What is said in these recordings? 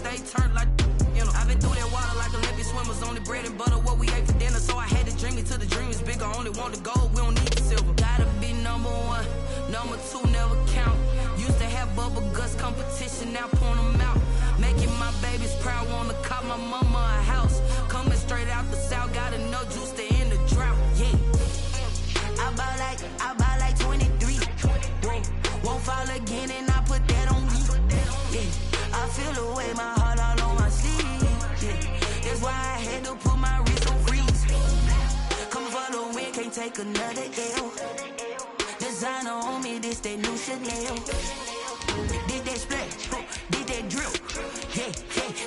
stay turned like, you know. I've been through that water like Olympic swimmers, only bread and butter, what we ate for dinner. So I had to dream it till the dream is bigger. Only want the gold, we don't need the silver. Gotta be number one, number two never count. Used to have bubble guts competition, now point them out. Making my babies proud, wanna cop my mama a house. Coming straight out the south, got enough juice to end the drought. Yeah. I buy like 23. Whoa. Won't fall again and I put that on me. Yeah. I feel the way, my heart all on my sleeve. Yeah. That's why I had to put my wrist on freeze. Coming for the win, can't take another L. Designer on me, this that new Chanel. Did that splash, did that drill. Yeah,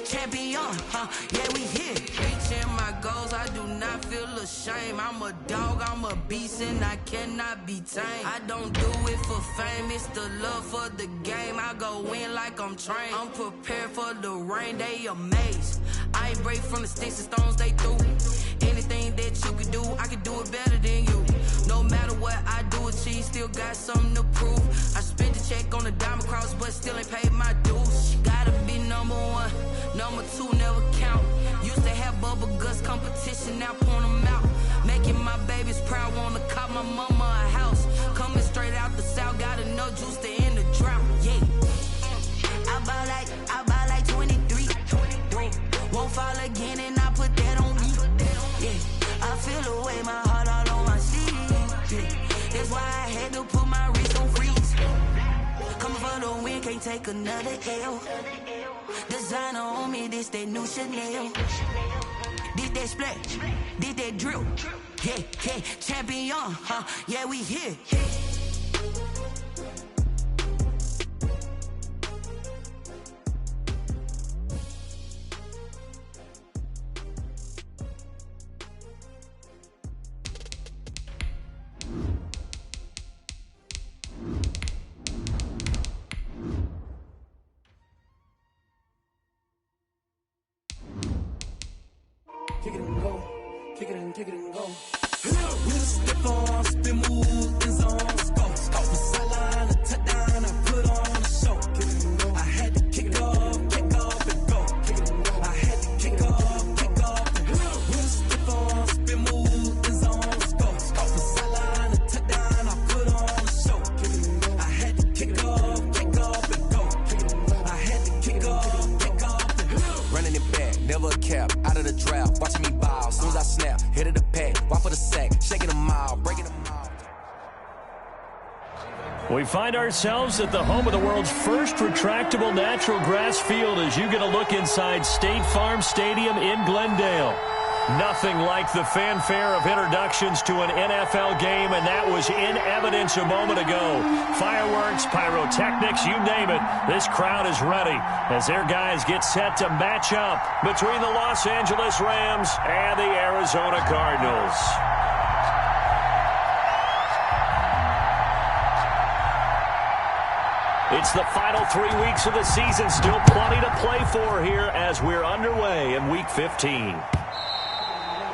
champion, yeah, we here. Reaching my goals, I do not feel ashamed. I'm a dog, I'm a beast, and I cannot be tamed. I don't do it for fame, it's the love for the game. I go in like I'm trained. I'm prepared for the rain, they amazed. I ain't break from the sticks and stones they threw. Anything that you could do, I could do it better than you. No matter what I do, achieve, still got something to prove. I spent the check on the diamond cross, but still ain't paid my dues. Gotta be number one, number two never count. Used to have bubble guts competition, now point them out. Making my babies proud, wanna cop my mama a house. Coming straight out the south, got enough juice to end the drought. Yeah. I buy like 23. Won't fall again and I put that on me. Yeah. I feel the way, my heart all on my sleeve. Yeah. That's why I had to put my wrist on freeze. Coming for the win, can't take another L. Designer on me, this that new Chanel. Did that splash, did that drill. Yeah, champion, yeah, we here. Kick it and go, kick it and go. With a step on, spin move, in zone, go. Off the sideline, a touchdown, I put on a show. Kick it and go. I had to kick off and go. Kick it and go. I had to kick off and go. With a step on, spin move, in zone, go. Off the sideline, a touchdown, I put on a show. Kick it and go. I had to kick off and go. Kick it and go. I had to kick off and go. Running it back, never a cap, out of the draft, watching me bow. Soon as I snap, hit of the pack, walk for the sack, shaking them out, breaking them out. We find ourselves at the home of the world's first retractable natural grass field as you get a look inside State Farm Stadium in Glendale. Nothing like the fanfare of introductions to an NFL game, and that was in evidence a moment ago. Fireworks, pyrotechnics, you name it. This crowd is ready as their guys get set to match up between the Los Angeles Rams and the Arizona Cardinals. It's the final 3 weeks of the season. Still plenty to play for here as we're underway in Week 15.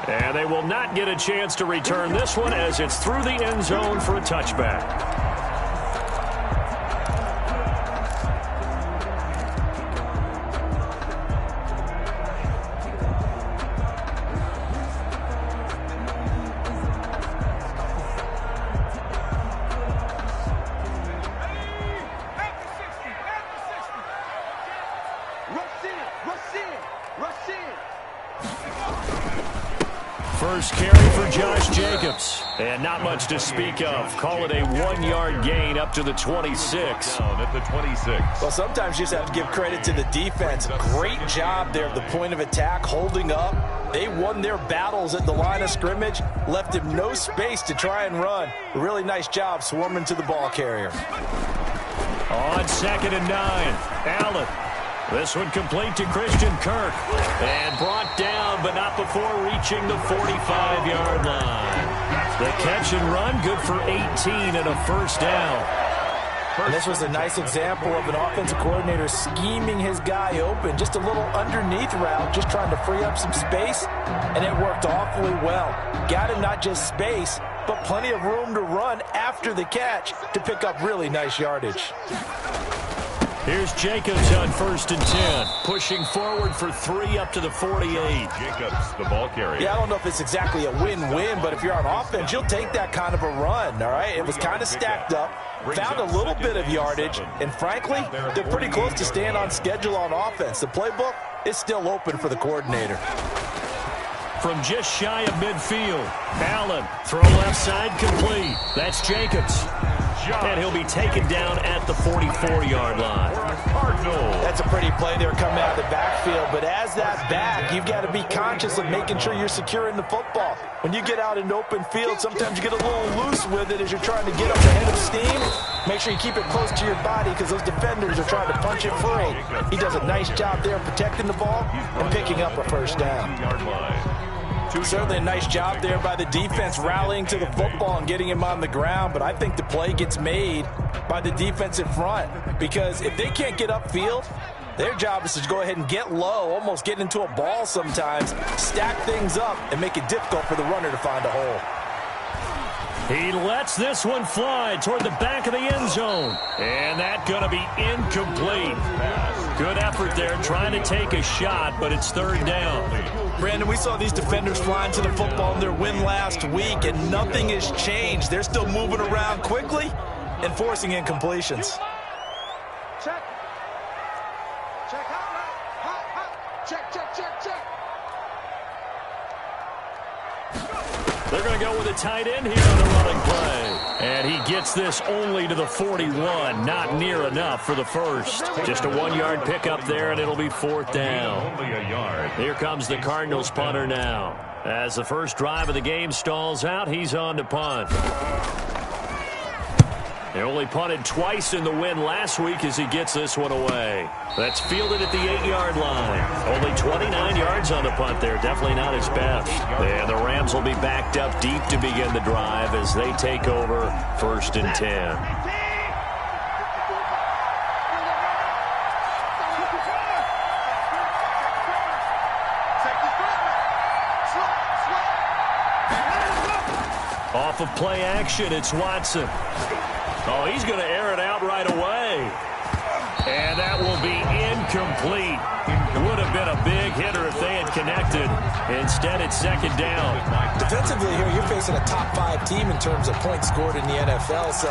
And they will not get a chance to return this one as it's through the end zone for a touchback. First carry for Josh Jacobs. And not much to speak of. Call it a 1-yard gain up to the 26. Down at the 26. Well, sometimes you just have to give credit to the defense. Great job there at the point of attack, holding up. They won their battles at the line of scrimmage, left him no space to try and run. A really nice job swarming to the ball carrier. On 2nd and 9, Allen. This one complete to Christian Kirk. And brought down, but not before reaching the 45-yard line. The catch and run, good for 18 and a first down. And this was a nice example of an offensive coordinator scheming his guy open. Just a little underneath route, just trying to free up some space. And it worked awfully well. Got him not just space, but plenty of room to run after the catch to pick up really nice yardage. Here's Jacobs on 1st and 10. Pushing forward for 3 up to the 48. Jacobs, the ball carrier. Yeah, I don't know if it's exactly a win-win, but if you're on offense, you'll take that kind of a run, all right? It was kind of stacked up, found a little bit of yardage, and frankly, they're pretty close to staying on schedule on offense. The playbook is still open for the coordinator. From just shy of midfield, Allen, throw left side complete. That's Jacobs. And he'll be taken down at the 44-yard line. That's a pretty play there coming out of the backfield, but as that back, you've got to be conscious of making sure you're securing the football. When you get out in open field, sometimes you get a little loose with it as you're trying to get up ahead of steam. Make sure you keep it close to your body because those defenders are trying to punch it free. He does a nice job there protecting the ball and picking up a first down. Certainly a nice job there by the defense rallying to the football and getting him on the ground, but I think the play gets made by the defensive front because if they can't get upfield, their job is to go ahead and get low, almost get into a ball sometimes, stack things up, and make it difficult for the runner to find a hole. He lets this one fly toward the back of the end zone. And that's going to be incomplete. Good effort there trying to take a shot, but it's 3rd down. Brandon, we saw these defenders flying to the football in their win last week, and nothing has changed. They're still moving around quickly and forcing incompletions. Check. Check. Check. They're going to go with a tight end here on the running play. And he gets this only to the 41. Not near enough for the first. Just a 1-yard pickup there, and it'll be 4th down. Only a yard. Here comes the Cardinals punter now. As the first drive of the game stalls out, he's on to punt. They only punted twice in the win last week as he gets this one away. That's fielded at the 8-yard line. Only 29 yards on the punt there. Definitely not his best. And the Rams will be backed up deep to begin the drive as they take over 1st and 10. Off of play action, it's Watson. Oh, he's going to air it out right away. And that will be incomplete. Would have been a big hitter if they had connected. Instead, it's 2nd down. Defensively here, you're facing a top 5 team in terms of points scored in the NFL. So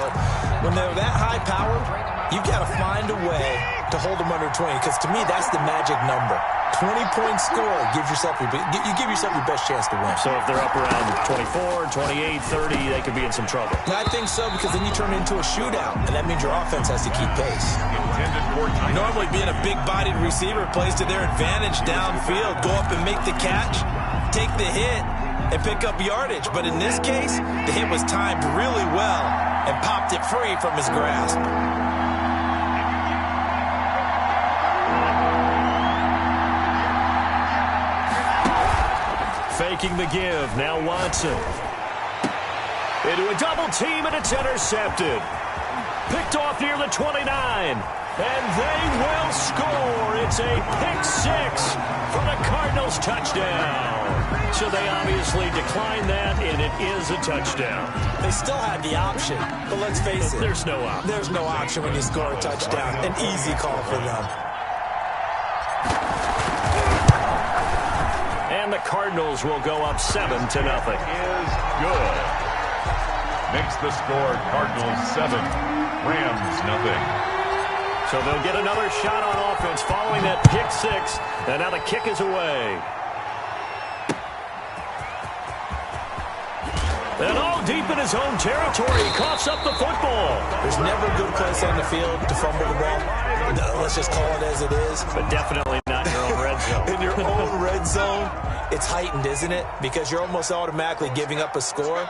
when they're that high powered, you've got to find a way to hold them under 20. Because to me, that's the magic number. 20-point score, you give yourself your best chance to win. So if they're up around 24, 28, 30, they could be in some trouble. I think so, because then you turn it into a shootout, and that means your offense has to keep pace. Normally being a big-bodied receiver plays to their advantage downfield. Go up and make the catch, take the hit, and pick up yardage. But in this case, the hit was timed really well and popped it free from his grasp. Faking the give. Now Watson. Into a double team, and it's intercepted. Picked off near the 29. And they will score. It's a pick 6 for the Cardinals touchdown. So they obviously declined that, and it is a touchdown. They still had the option, but let's face it. There's no option. There's no option when you score a touchdown. An easy call for them. And the Cardinals will go up 7-0. Is good. Makes the score Cardinals 7, Rams nothing. So they'll get another shot on offense following that pick 6. And now the kick is away. And all deep in his own territory, he coughs up the football. There's never a good place on the field to fumble the ball. Let's just call it as it is. But definitely not in your own red zone. In your own red zone, it's heightened, isn't it? Because you're almost automatically giving up a score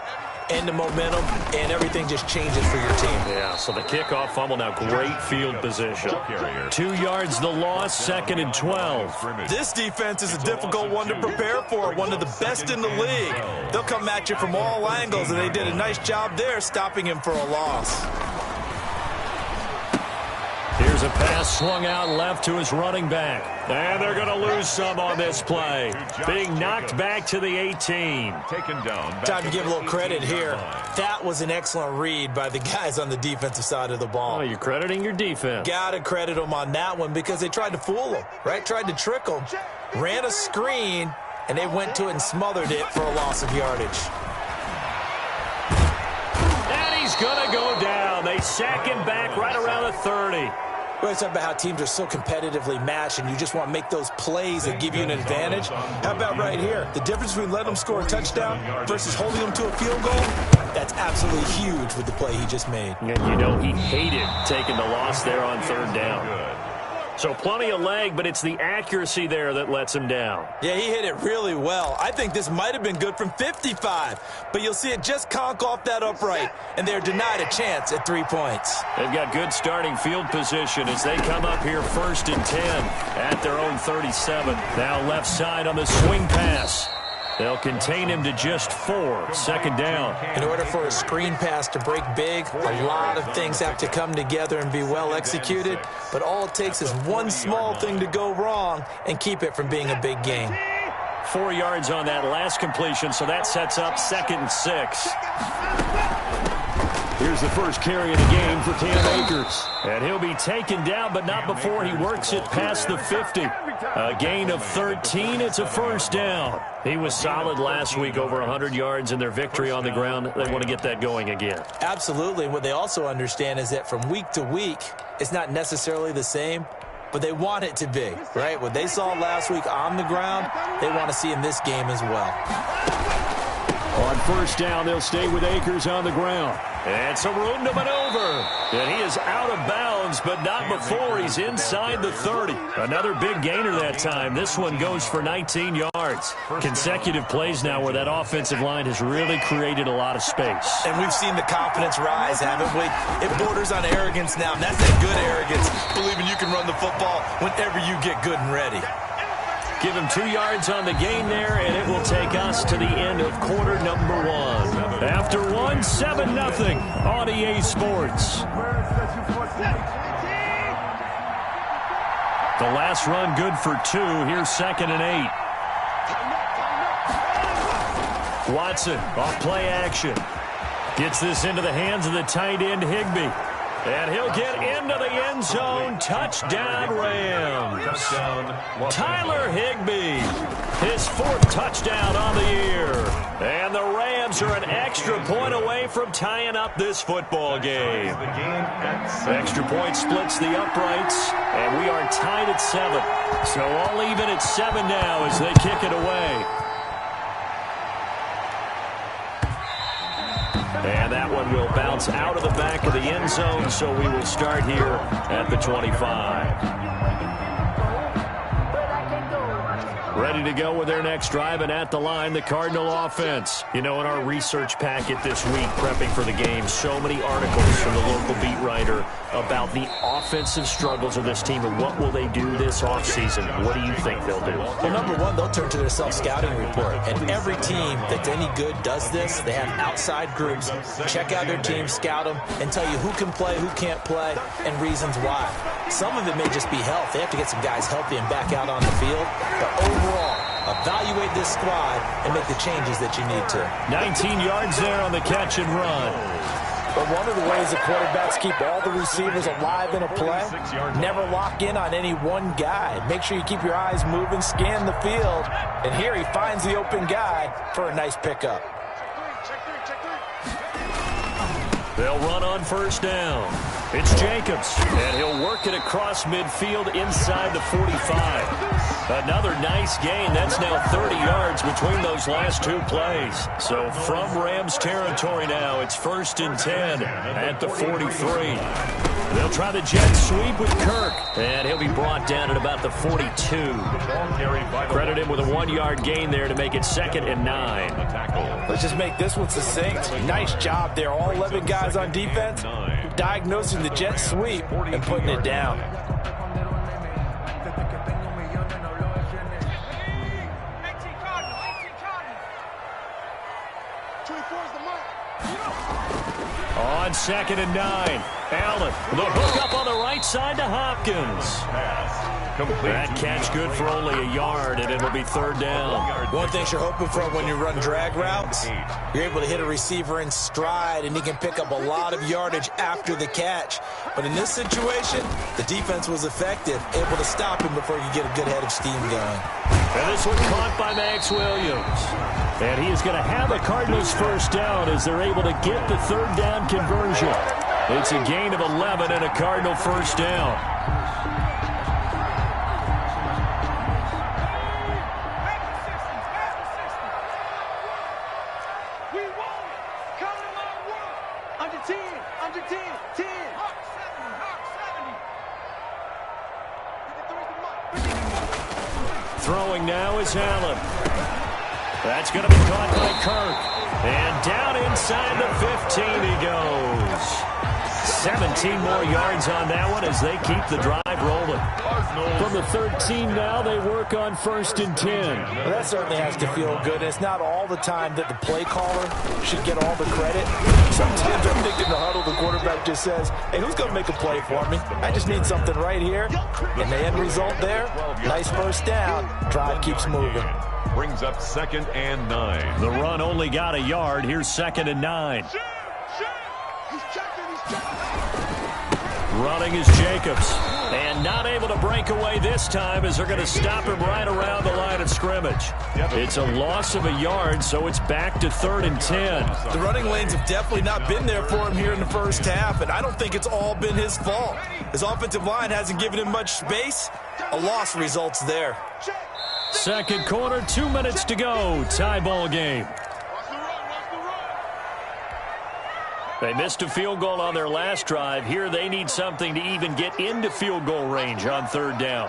and the momentum, and everything just changes for your team. Yeah, so the kickoff fumble, now great field position. 2 yards the loss, 2nd and 12. This defense is a difficult one to prepare for, one of the best in the league. They'll come at you from all angles, and they did a nice job there stopping him for a loss. Here's Here's a pass swung out left to his running back. And they're going to lose some on this play. Being knocked back to the 18. Taken down. Time to give a little credit here. That was an excellent read by the guys on the defensive side of the ball. Oh, you're crediting your defense. Got to credit them on that one because they tried to fool them, right? Tried to trick them. Ran a screen, and they went to it and smothered it for a loss of yardage. And he's going to go down. They sack him back right around the 30. We always talk about how teams are so competitively matched and you just want to make those plays that give you an advantage. How about right here? The difference between letting them score a touchdown versus holding them to a field goal, that's absolutely huge with the play he just made. And you know he hated taking the loss there on third down. So plenty of leg, but it's the accuracy there that lets him down. Yeah, he hit it really well. I think this might have been good from 55, but you'll see it just conk off that upright, and they're denied a chance at 3 points. They've got good starting field position as they come up here 1st and 10 at their own 37. Now left side on the swing pass. They'll contain him to just 4. Second down. In order for a screen pass to break big, a lot of things have to come together and be well executed, but all it takes is one small thing to go wrong and keep it from being a big gain. 4 yards on that last completion, so that sets up 2nd and 6. Here's the first carry of the game for Cam Akers. And he'll be taken down, but not before he works it past the 50. A gain of 13. It's a first down. He was solid last week, over 100 yards in their victory on the ground. They want to get that going again. Absolutely. And what they also understand is that from week to week, it's not necessarily the same, but they want it to be, right? What they saw last week on the ground, they want to see in this game as well. On first down, they'll stay with Akers on the ground. And some room to maneuver. And he is out of bounds, but not before he's inside the 30. Another big gainer that time. This one goes for 19 yards. Consecutive plays now where that offensive line has really created a lot of space. And we've seen the confidence rise, haven't we? It borders on arrogance now, and that's that good arrogance, believing you can run the football whenever you get good and ready. Give him 2 yards on the gain there, and it will take us to the end of quarter number 1. After 1, 7-0 on EA Sports. The last run good for 2. Here's 2nd and 8. Watson off play action. Gets this into the hands of the tight end Higbee. And he'll get into the end zone. Touchdown, Rams. Tyler Higbee, his 4th touchdown on the year. And the Rams are an extra point away from tying up this football game. Extra point splits the uprights, and we are tied at 7. So all even at 7 now as they kick it away. And that one will bounce out of the back of the end zone, so we will start here at the 25. Ready to go with their next drive, and at the line, the Cardinal offense. You know, in our research packet this week, prepping for the game, so many articles from the local beat writer about the offensive struggles of this team and what will they do this offseason. What do you think they'll do? Well, number one, they'll turn to their self-scouting report. And every team that's any good does this. They have outside groups. Check out their team, scout them, and tell you who can play, who can't play, and reasons why. Some of it may just be health. They have to get some guys healthy and back out on the field. But overall, evaluate this squad and make the changes that you need to. 19 yards there on the catch and run. But one of the ways that quarterbacks keep all the receivers alive in a play, never lock in on any one guy. Make sure you keep your eyes moving, scan the field, and here he finds the open guy for a nice pickup. They'll run on first down. It's Jacobs, and he'll work it across midfield inside the 45. Another nice gain. That's now 30 yards between those last 2 plays. So from Rams territory now, it's 1st and 10 at the 43. They'll try the jet sweep with Kirk, and he'll be brought down at about the 42. Credit him with a 1-yard gain there to make it 2nd and 9. Let's just make this one succinct. Nice job there. All 11 guys on defense diagnosing the jet sweep and putting it down. On 2nd and 9. Allen, the hook up on the right side to Hopkins. That catch good for only a yard, and it'll be 3rd down. One thing you're hoping for when you run drag routes, you're able to hit a receiver in stride, and he can pick up a lot of yardage after the catch. But in this situation, the defense was effective, able to stop him before he could get a good head of steam going. And this one caught by Max Williams. And he is going to have a Cardinals 1st down as they're able to get the 3rd down conversion. It's a gain of 11 and a Cardinal 1st down. Throwing now is Allen. That's going to be caught by Kirk. And down inside the 15 he goes. 17 more yards on that one as they keep the drive rolling. From the 13 now, they work on 1st and 10. Well, that certainly has to feel good. It's not all the time that the play caller should get all the credit. Sometimes I'm thinking the huddle, the quarterback just says, hey, who's going to make a play for me? I just need something right here. And the end result there, nice 1st down. Drive keeps moving. Brings up 2nd and 9. The run only got a yard. Here's 2nd and 9. Running is Jacobs. And not able to break away this time as they're going to stop him right around the line of scrimmage. It's a loss of a yard, so it's back to 3rd and 10. The running lanes have definitely not been there for him here in the 1st half, and I don't think it's all been his fault. His offensive line hasn't given him much space. A loss results there. 2nd quarter, 2 minutes to go. Tie ball game. They missed a field goal on their last drive. Here they need something to even get into field goal range on 3rd down.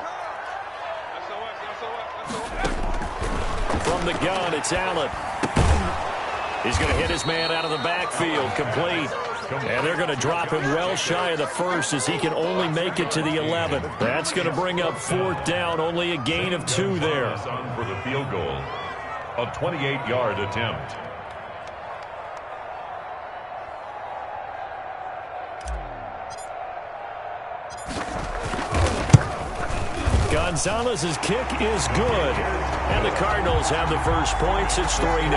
From the gun, it's Allen. He's going to hit his man out of the backfield, complete. And they're going to drop him well shy of the 1st as he can only make it to the 11. That's going to bring up 4th down, only a gain of 2 there. For the field goal, a 28-yard attempt. Gonzalez's kick is good. And the Cardinals have the first points. It's 3-0.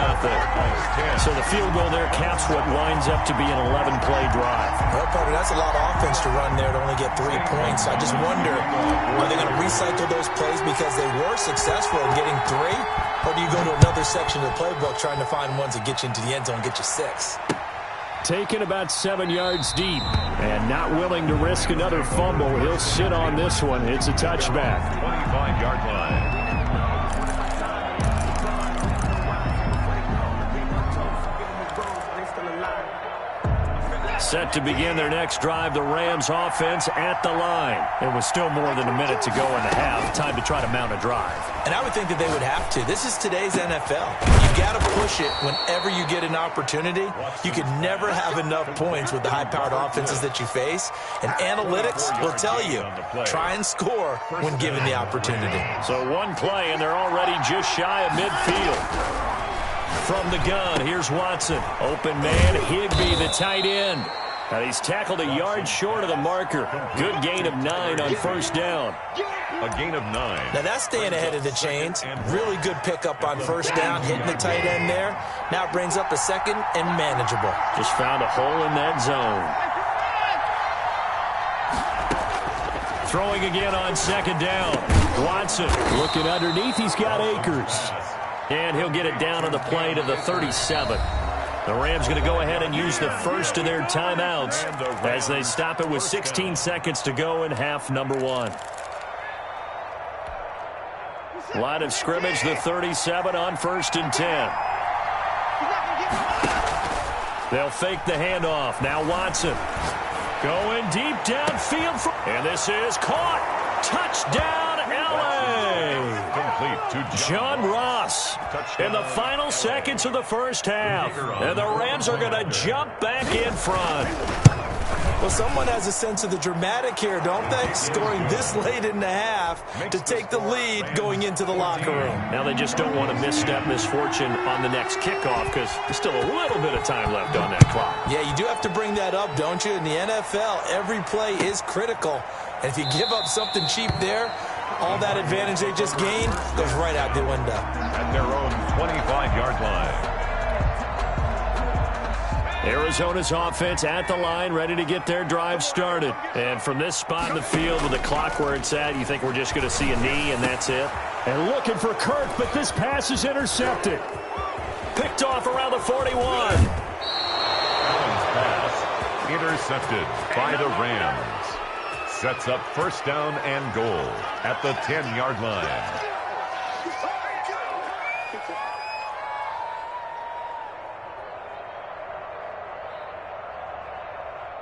So the field goal there caps what winds up to be an 11-play drive. Well, Carter, that's a lot of offense to run there to only get 3 points. I just wonder, are they going to recycle those plays because they were successful in getting 3? Or do you go to another section of the playbook trying to find ones that get you into the end zone and get you 6? Taken about 7 yards deep and not willing to risk another fumble. He'll sit on this one. It's a touchback. 25-yard line. Set to begin their next drive, the Rams offense at the line. It was still more than a minute to go in the half. Time to try to mount a drive. And I would think that they would have to. This is today's NFL. You've got to push it whenever you get an opportunity. You can never have enough points with the high-powered offenses that you face. And analytics will tell you, try and score when given the opportunity. So one play, and they're already just shy of midfield. From the gun, here's Watson. Open man, Higbee, the tight end. And he's tackled a yard short of the marker. Good gain of 9 on 1st down. A gain of 9. Now that's staying ahead of the chains. Really good pickup on 1st down, hitting the tight end there. Now it brings up a 2nd and manageable. Just found a hole in that zone. Throwing again on 2nd down. Watson looking underneath. He's got Akers. And he'll get it down on the play to the 37. The Rams going to go ahead and use the first of their timeouts as they stop it with 16 seconds to go in half number 1. Line of scrimmage, the 37 on 1st and 10. They'll fake the handoff. Now Watson going deep downfield. And this is caught. Touchdown, LA. Complete to John Ross in the final seconds of the 1st half. And the Rams are going to jump back in front. Well, someone has a sense of the dramatic here, don't they? Scoring this late in the half to take the lead going into the locker room. Now they just don't want to misstep misfortune on the next kickoff because there's still a little bit of time left on that clock. Yeah, you do have to bring that up, don't you? In the NFL, every play is critical. And if you give up something cheap there, all that advantage they just gained goes right out the window. At their own 25-yard line. Arizona's offense at the line, ready to get their drive started. And from this spot in the field with the clock where it's at, you think we're just going to see a knee and that's it? And looking for Kirk, but this pass is intercepted. Picked off around the 41. Allen's pass intercepted by the Rams. Sets up first down and goal at the 10-yard line.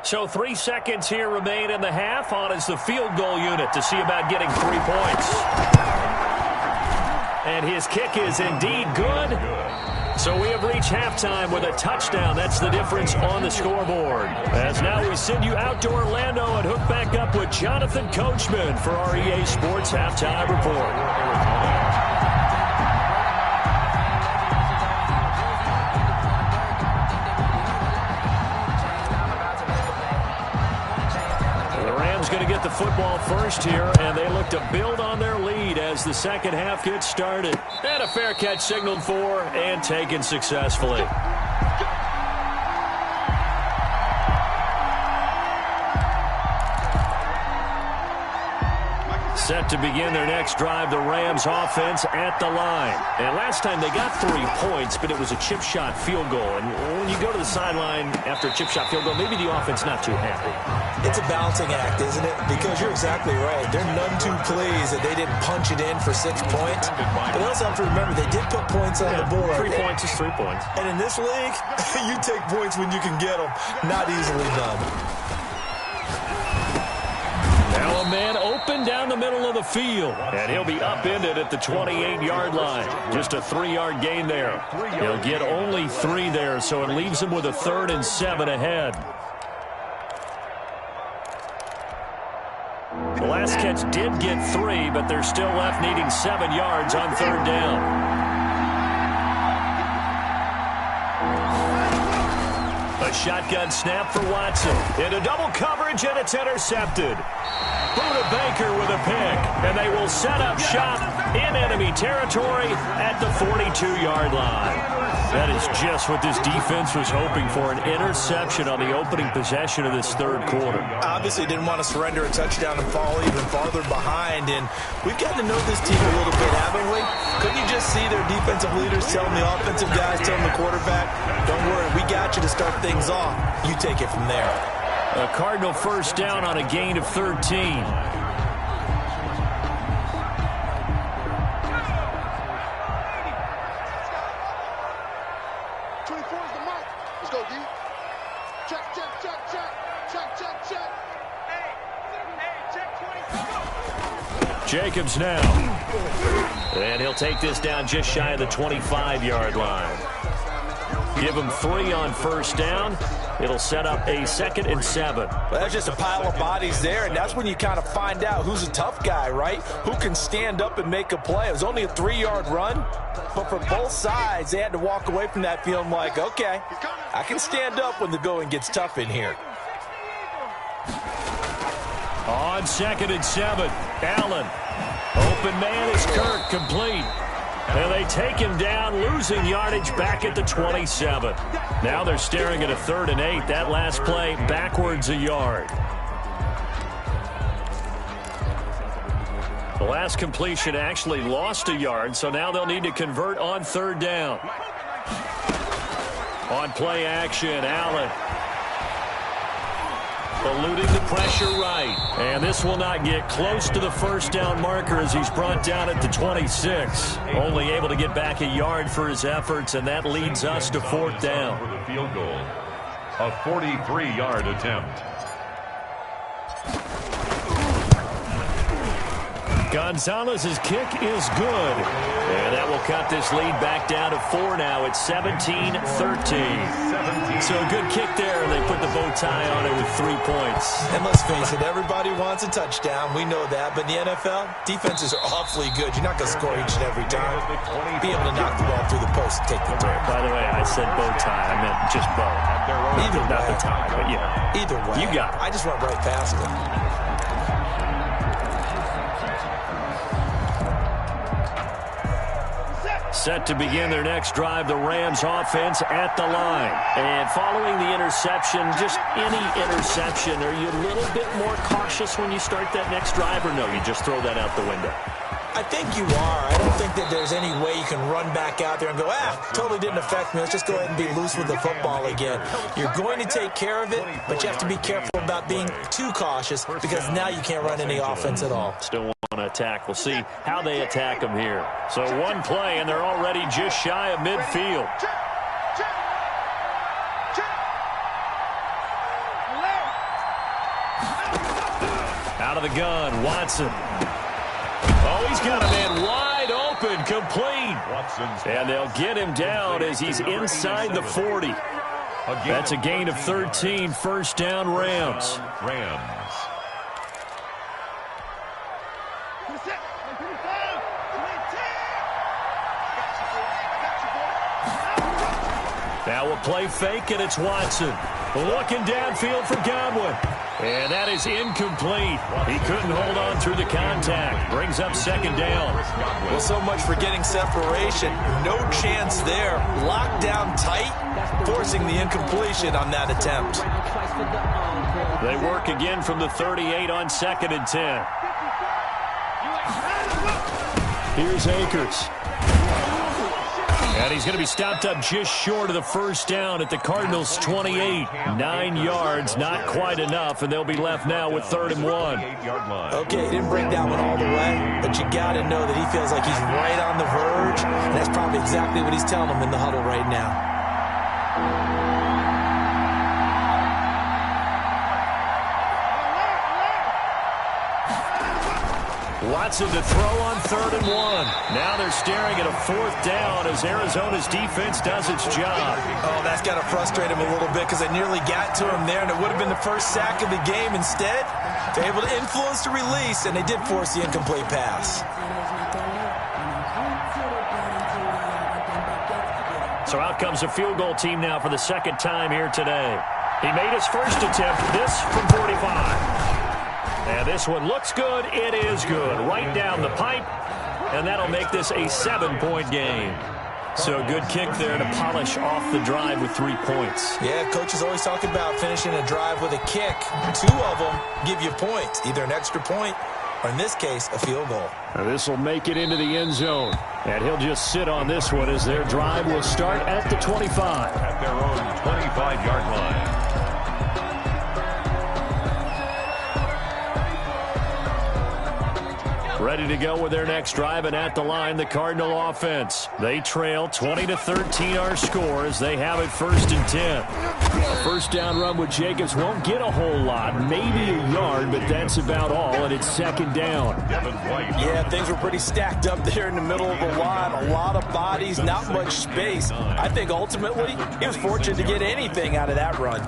So 3 seconds here remain in the half. On is the field goal unit to see about getting 3 points. And his kick is indeed good. So we have reached halftime with a touchdown. That's the difference on the scoreboard. As now we send you out to Orlando and hook back up with Jonathan Coachman for our EA Sports Halftime Report. Going to get the football first here, and they look to build on their lead as the second half gets started. And a fair catch signaled for and taken successfully. Set to begin their next drive, the Rams offense at the line. And last time they got 3 points, but it was a chip shot field goal. And when you go to the sideline after a chip shot field goal, maybe the offense not too happy. It's a balancing act, isn't it? Because you're exactly right. They're none too pleased that they didn't punch it in for 6 points. But also have to remember, they did put points on the board. 3 points is 3 points. And in this league, you take points when you can get them. Not easily done. Now a man open down the middle of the field. And he'll be upended at the 28-yard line. Just a 3-yard gain there. He'll get only 3 there, so it leaves him with a 3rd and 7 ahead. The last catch did get 3, but they're still left needing 7 yards on 3rd down. A shotgun snap for Watson. Into double coverage, and it's intercepted. Buda Baker with a pick, and they will set up shop in enemy territory at the 42-yard line. That is just what this defense was hoping for, an interception on the opening possession of this 3rd quarter. Obviously didn't want to surrender a touchdown and fall even farther behind, and we've gotten to know this team a little bit, haven't we? Couldn't you just see their defensive leaders telling the offensive guys, telling the quarterback, don't worry, we got you to start things off. You take it from there. A Cardinal first down on a gain of 13. Jacobs now. And he'll take this down just shy of the 25-yard line. Give him 3 on first down. It'll set up a 2nd and 7. Well, that's just a pile of bodies there, and that's when you kind of find out who's a tough guy, right? Who can stand up and make a play. It was only a 3-yard run, but for both sides, they had to walk away from that feeling like, okay, I can stand up when the going gets tough in here. On 2nd and 7, Allen. Open man is Kirk, complete. And they take him down, losing yardage back at the 27. Now they're staring at a 3rd and 8. That last play backwards a yard. The last completion actually lost a yard, so now they'll need to convert on 3rd down. On play action, Allen. Eluding the pressure right. And this will not get close to the first down marker as he's brought down at the 26. Only able to get back a yard for his efforts, and that leads us to 4th down. For the field goal, a 43-yard attempt. Gonzalez's kick is good. And that will cut this lead back down to 4 now. It's 17-13. So a good kick there, and they put the bow tie on it with 3 points. And let's face it, everybody wants a touchdown. We know that. But in the NFL, defenses are awfully good. You're not going to score each and every time. Be able to knock the ball through the post and take the throw. By the way, I said bow tie. I meant just bow. Either way. Not the tie, but yeah. Either way. You got it. I just went right past it. Set to begin their next drive, the Rams offense at the line. And following the interception, just any interception, are you a little bit more cautious when you start that next drive, or no, you just throw that out the window? I think you are. I don't think that there's any way you can run back out there and go, totally didn't affect me. Let's just go ahead and be loose with the football again. You're going to take care of it, but you have to be careful about being too cautious because now you can't run any offense at all. Still want to attack. We'll see how they attack them here. So one play, and they're already just shy of midfield. Out of the gun, Watson. Oh, he's got a man wide open, complete. And they'll get him down as he's inside the 40. That's a gain of 13, first down Rams. Now we'll play fake, and it's Watson. Looking downfield for Godwin. And that is incomplete. He couldn't hold on through the contact. Brings up second down. Well, so much for getting separation. No chance there. Locked down tight, forcing the incompletion on that attempt. They work again from the 38 on 2nd and 10. Here's Akers. And he's going to be stopped up just short of the first down at the Cardinals' 28. 9 yards, not quite enough, and they'll be left now with 3rd and 1. Okay, he didn't break that one all the way, but you got to know that he feels like he's right on the verge, and that's probably exactly what he's telling them in the huddle right now. Watson to throw on 3rd and 1. Now they're staring at a 4th down as Arizona's defense does its job. Oh, that's got to frustrate him a little bit because they nearly got to him there, and it would have been the first sack of the game. Instead, they're able to influence the release, and they did force the incomplete pass. So out comes a field goal team now for the 2nd time here today. He made his first attempt, this from 45. And this one looks good. It is good. Right down the pipe. And that'll make this a 7-point game. So a good kick there to polish off the drive with 3 points. Yeah, coaches always talk about finishing a drive with a kick. 2 of them give you points, either an extra point or, in this case, a field goal. Now this will make it into the end zone. And he'll just sit on this one as their drive will start at the 25. At their own 25-yard line. Ready to go with their next drive, and at the line, the Cardinal offense. They trail 20-13 our score as they have it 1st and 10. A first down run with Jacobs won't get a whole lot, maybe a yard, but that's about all, and it's 2nd down. Yeah, things were pretty stacked up there in the middle of the line. A lot of bodies, not much space. I think ultimately he was fortunate to get anything out of that run.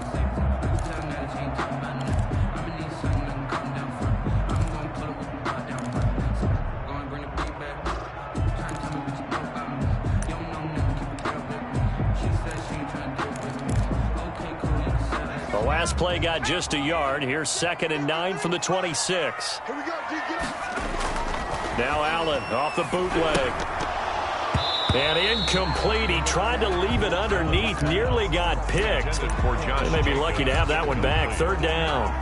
Last play got just a yard. Here's 2nd and 9 from the 26. Now Allen off the bootleg. And incomplete. He tried to leave it underneath. Nearly got picked. They may be lucky to have that one back. 3rd down.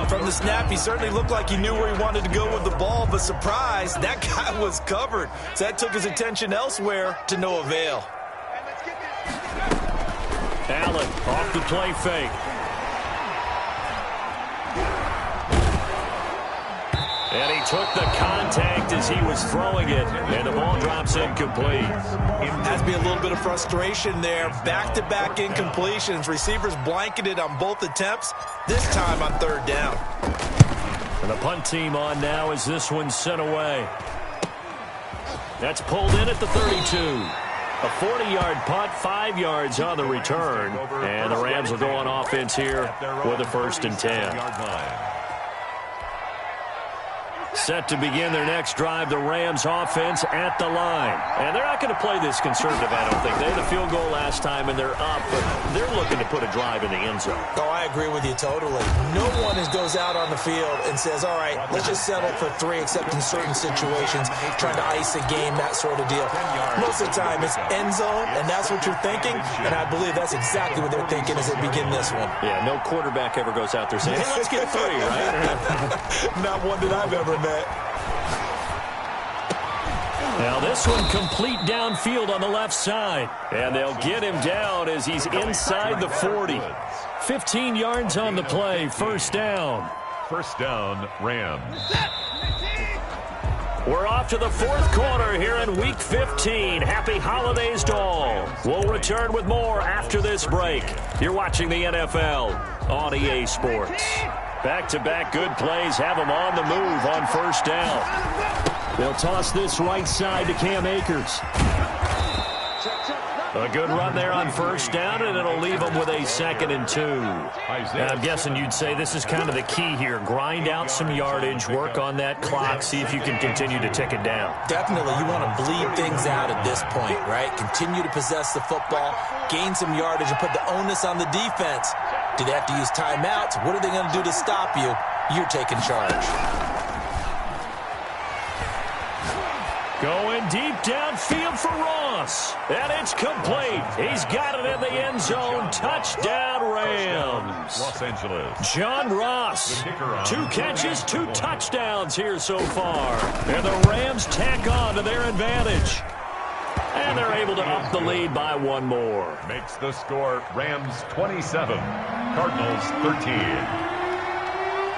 From the snap, he certainly looked like he knew where he wanted to go with the ball, but surprise, that guy was covered. So that took his attention elsewhere to no avail. Allen off the play fake. And he took the contact as he was throwing it, and the ball drops incomplete. Has to be a little bit of frustration there. Back-to-back incompletions. Receivers blanketed on both attempts, this time on 3rd down. And the punt team on now as this one's sent away. That's pulled in at the 32. A 40-yard punt, 5 yards on the return. And the Rams will go on offense here with a 1st and 10. Set to begin their next drive, the Rams offense at the line. And they're not going to play this conservative, I don't think. They had a field goal last time, and they're up, but they're looking to put a drive in the end zone. Oh, I agree with you totally. No one goes out on the field and says, all right, let's just settle for 3, except in certain situations, trying to ice a game, that sort of deal. Most of the time, it's end zone, and that's what you're thinking, and I believe that's exactly what they're thinking as they begin this one. Yeah, no quarterback ever goes out there saying, hey, let's get 3, right? Not one that I've ever met. Now this one complete downfield on the left side. And they'll get him down as he's inside the 40. 15 yards on the play, 1st down. 1st down, Rams. We're off to the 4th quarter here in Week 15. Happy holidays to all. We'll return with more after this break. You're watching the NFL on EA Sports. Back-to-back good plays have them on the move on 1st down. They'll toss this right side to Cam Akers. A good run there on 1st down, and it'll leave them with a 2nd and 2. And I'm guessing you'd say this is kind of the key here. Grind out some yardage, work on that clock, see if you can continue to tick it down. Definitely. You want to bleed things out at this point, right? Continue to possess the football, gain some yardage, and put the onus on the defense. Do they have to use timeouts? What are they going to do to stop you? You're taking charge. Going deep downfield for Ross. And it's complete. He's got it in the end zone. Touchdown, Rams. Los Angeles. John Ross. 2 catches, 2 touchdowns here so far. And the Rams tack on to their advantage. And they're able to up the lead by 1 more. Makes the score Rams 27, Cardinals 13.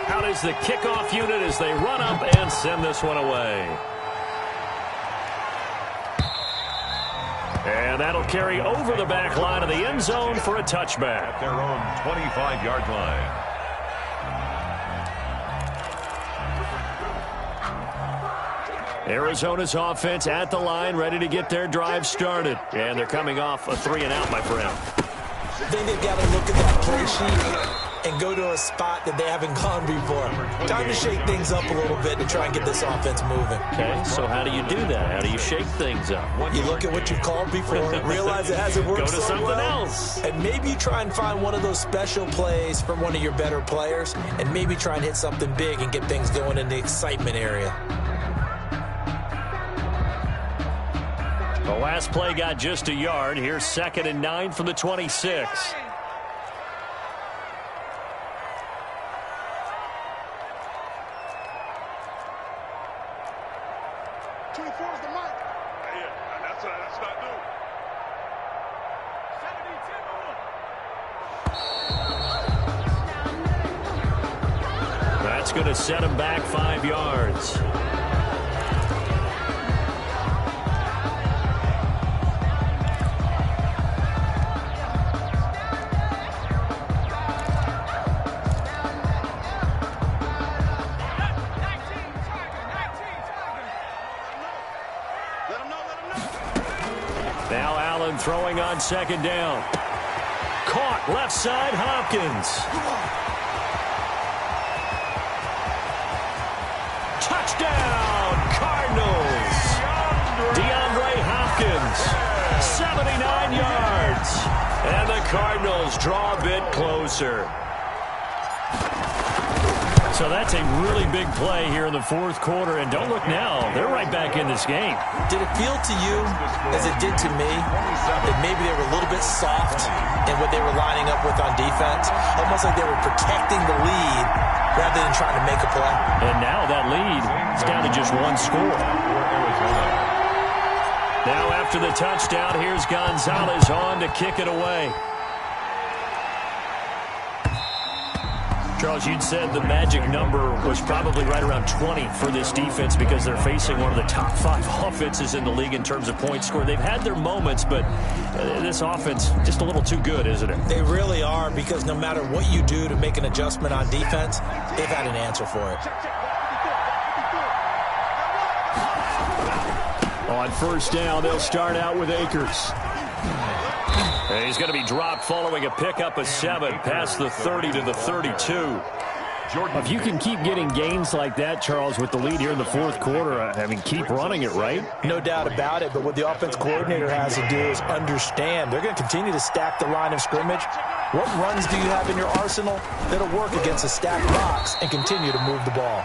Out is the kickoff unit as they run up and send this one away. And that'll carry over the back line of the end zone for a touchback. At their own 25-yard line. Arizona's offense at the line, ready to get their drive started. And they're coming off a 3-and-out, my friend. I think they've got to look at that play sheet and go to a spot that they haven't gone before. Time to shake things up a little bit to try and get this offense moving. Okay, so how do you do that? How do you shake things up? You look at what you've called before, realize it hasn't worked Go to so something well, else. and maybe you try and find one of those special plays from one of your better players, and maybe try and hit something big and get things going in the excitement area. The last play got just a yard. Here's 2nd and 9 from the 26. That's going to set him back 5 yards. Now Allen throwing on 2nd down. Caught left side, Hopkins. Touchdown, Cardinals. DeAndre Hopkins, 79 yards. And the Cardinals draw a bit closer. So that's a really big play here in the 4th quarter. And don't look now, they're right back in this game. Did it feel to you, as it did to me, that maybe they were a little bit soft in what they were lining up with on defense? Almost like they were protecting the lead rather than trying to make a play. And now that lead is down to just 1 score. Now after the touchdown, here's Gonzalez on to kick it away. Charles, you'd said the magic number was probably right around 20 for this defense because they're facing one of the top 5 offenses in the league in terms of points scored. They've had their moments, but this offense just a little too good, isn't it? They really are, because no matter what you do to make an adjustment on defense, they've had an answer for it. On first down, they'll start out with Akers. And he's going to be dropped following a pickup of 7 past the 30 to the 32. If you can keep getting gains like that, Charles, with the lead here in the fourth quarter, I mean, keep running it, right? No doubt about it, but what the offense coordinator has to do is understand they're going to continue to stack the line of scrimmage. What runs do you have in your arsenal that'll work against a stacked box and continue to move the ball?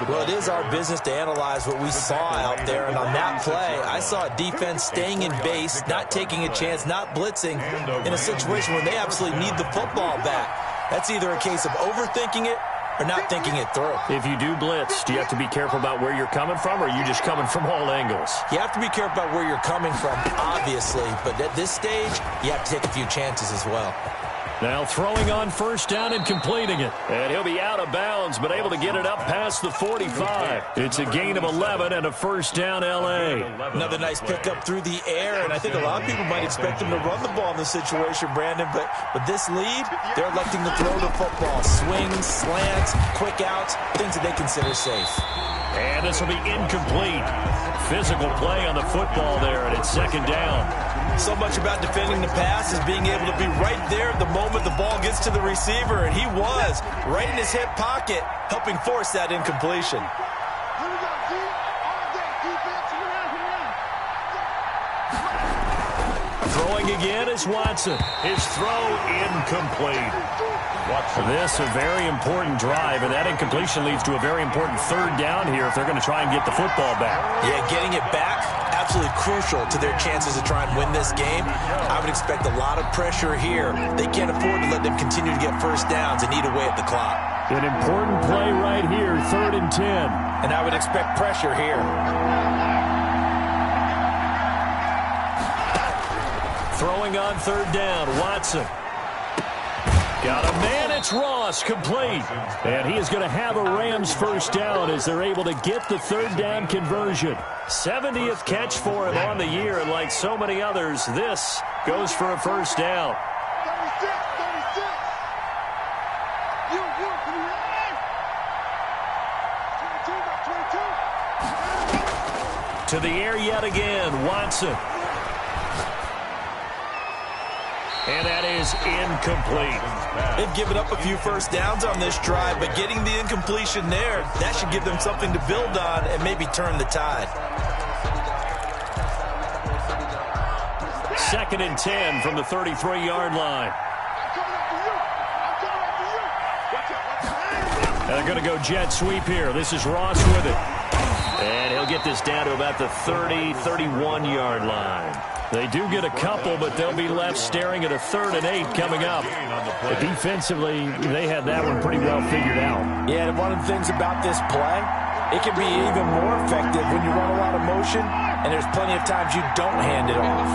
Well, it is our business to analyze what we saw out there, and on that play, I saw a defense staying in base, not taking a chance, not blitzing in a situation where they absolutely need the football back. That's either a case of overthinking it or not thinking it through. If you do blitz, do you have to be careful about where you're coming from, or are you just coming from all angles? You have to be careful about where you're coming from, obviously, but at this stage, you have to take a few chances as well. Now throwing on first down and completing it. And he'll be out of bounds, but able to get it up past the 45. It's a gain of 11 and a first down, L.A. Another nice pickup through the air, and I think a lot of people might expect him to run the ball in this situation, Brandon, but with this lead, they're electing to throw the football. Swings, slants, quick outs, things that they consider safe. And this will be incomplete. Physical play on the football there, and it's second down. So much about defending the pass is being able to be right there at the moment the ball gets to the receiver, and he was right in his hip pocket, helping force that incompletion. Throwing again is Watson. His throw incomplete. This a very important drive, and that incompletion leads to a very important third down here if they're going to try and get the football back. Yeah, getting it back, absolutely crucial to their chances to try and win this game. I would expect a lot of pressure here. They can't afford to let them continue to get first downs and eat away at the clock. An important play right here, 3rd and 10. And I would expect pressure here. Throwing on third down, Watson. Got a man, it's Ross, complete. And he is going to have a Rams first down as they're able to get the third down conversion. 70th catch for him on the year, and like so many others, this goes for a first down. 36. To the air yet again, Watson. And that is incomplete. They've given up a few first downs on this drive, but getting the incompletion there, that should give them something to build on and maybe turn the tide. 2nd and 10 from the 33-yard line. And they're going to go jet sweep here. This is Ross with it. And he'll get this down to about the 30, 31-yard line. They do get a couple, but they'll be left staring at a 3rd and 8 coming up. But defensively, they had that one pretty well figured out. Yeah, and one of the things about this play, it can be even more effective when you run a lot of motion, and there's plenty of times you don't hand it off.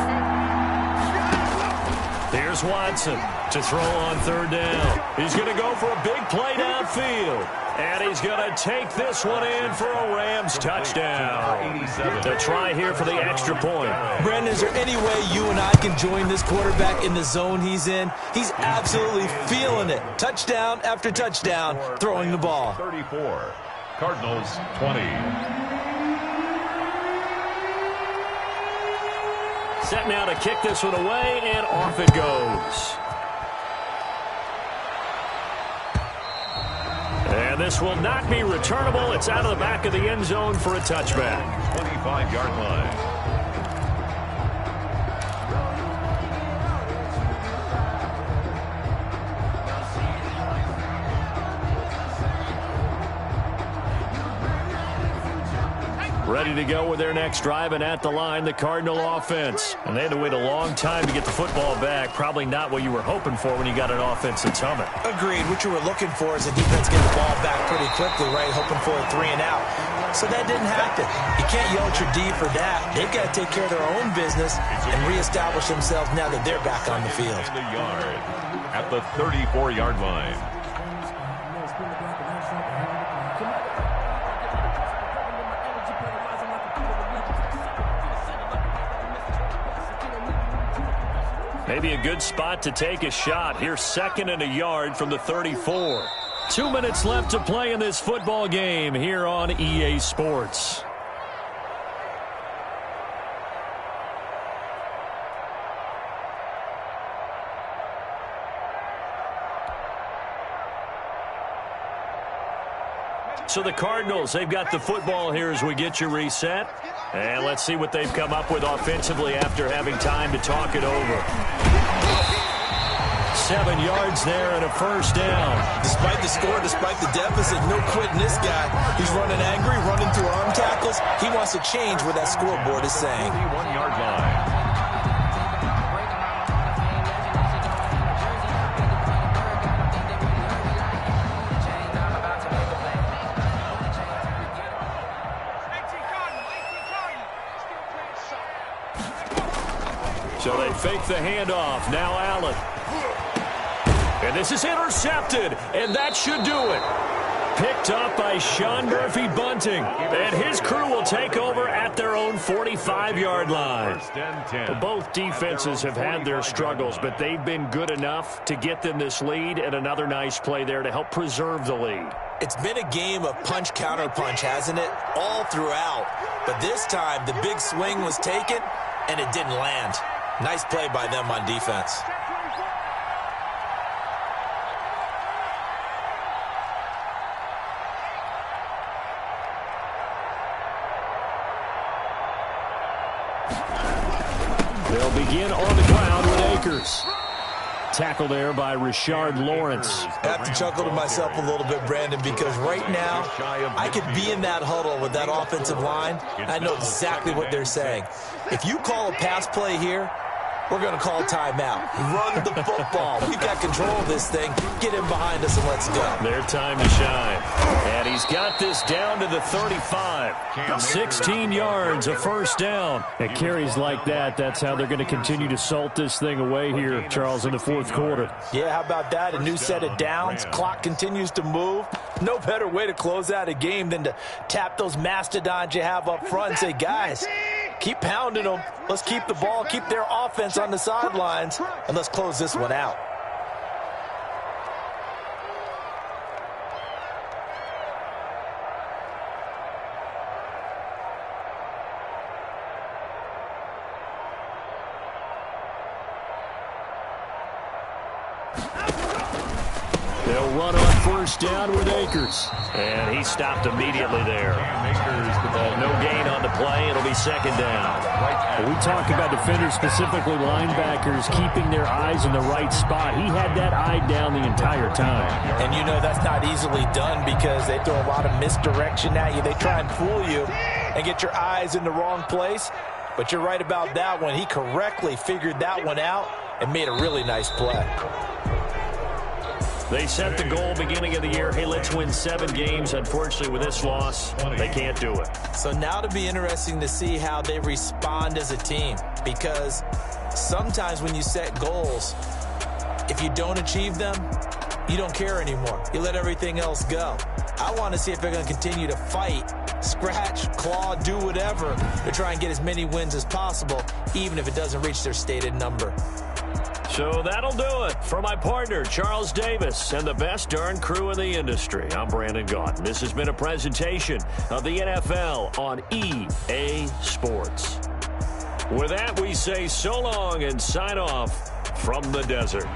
Here's Watson to throw on 3rd down. He's going to go for a big play downfield. And he's going to take this one in for a Rams touchdown. The try here for the extra point. Brandon, is there any way you and I can join this quarterback in the zone he's in? He's absolutely feeling it. Touchdown after touchdown, throwing the ball. 34, Cardinals 20. Set now to kick this one away, and off it goes. And this will not be returnable. It's out of the back of the end zone for a touchback. 25-yard line. Ready to go with their next drive, and at the line, the Cardinal offense. And they had to wait a long time to get the football back. Probably not what you were hoping for when you got an offense that's humming. Agreed. What you were looking for is a defense getting the ball back pretty quickly, right? Hoping for a 3 and out. So that didn't happen. You can't yell at your D for that. They've got to take care of their own business and reestablish themselves now that they're back on the field. At the 34-yard line. Maybe a good spot to take a shot. Here's 2nd and a yard from the 34. 2 minutes left to play in this football game here on EA Sports. So the Cardinals, they've got the football here as we get you reset. And let's see what they've come up with offensively after having time to talk it over. 7 yards there and a first down. Despite the score, despite the deficit, no quitting this guy. He's running angry, running through arm tackles. He wants to change what that scoreboard is saying. 41-yard line. So they fake the handoff. Now Allen. And this is intercepted, and that should do it. Picked up by Sean Murphy-Bunting. And his crew will take over at their own 45-yard line. Both defenses have had their struggles, but they've been good enough to get them this lead, and another nice play there to help preserve the lead. It's been a game of punch-counter-punch, hasn't it? All throughout. But this time, the big swing was taken, and it didn't land. Nice play by them on defense. They'll begin on the ground with Akers. Tackle there by Rashard Lawrence. I have to chuckle to myself a little bit, Brandon, because right now I could be in that huddle with that offensive line. I know exactly what they're saying. If you call a pass play here, we're going to call timeout. Run the football. We've got control of this thing. Get him behind us and let's go. Their time to shine. And he's got this down to the 35. 16 yards, a first down. At carries like that, that's how they're going to continue to salt this thing away here, Charles, in the fourth quarter. Yeah, how about that? A new set of downs. Clock continues to move. No better way to close out a game than to tap those mastodons you have up front and say, guys, keep pounding them. Let's keep the ball, keep their offense on the sidelines, and let's close this one out. They'll run on first down with Akers. And he stopped immediately there. No gain on the play. It'll be second down. We talk about defenders, specifically linebackers, keeping their eyes in the right spot. He had that eye down the entire time. And you know that's not easily done because they throw a lot of misdirection at you. They try and fool you and get your eyes in the wrong place. But you're right about that one. He correctly figured that one out and made a really nice play. They set the goal beginning of the year. Hey, let's win 7 games. Unfortunately, with this loss, they can't do it. So now to be interesting to see how they respond as a team. Because sometimes when you set goals, if you don't achieve them, you don't care anymore. You let everything else go. I want to see if they're going to continue to fight, scratch, claw, do whatever to try and get as many wins as possible, even if it doesn't reach their stated number. So that'll do it for my partner, Charles Davis, and the best darn crew in the industry. I'm Brandon Gaudin. This has been a presentation of the NFL on EA Sports. With that, we say so long and sign off from the desert.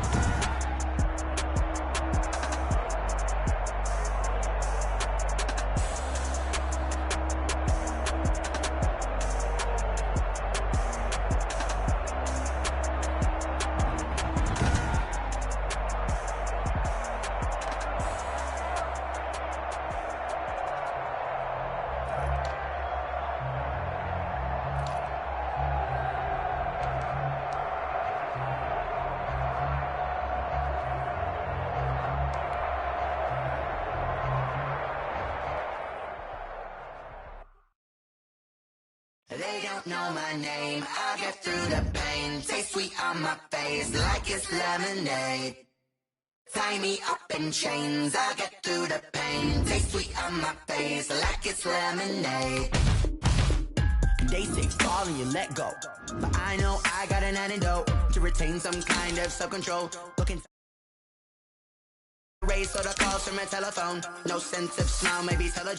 They don't know my name, I'll get through the pain. Taste sweet on my face like it's lemonade. Tie me up in chains, I'll get through the pain. Taste sweet on my face like it's lemonade. They say fall and you let go, but I know I got an antidote to retain some kind of self-control. Looking raise so the calls from a telephone. No sense of smile, maybe tell a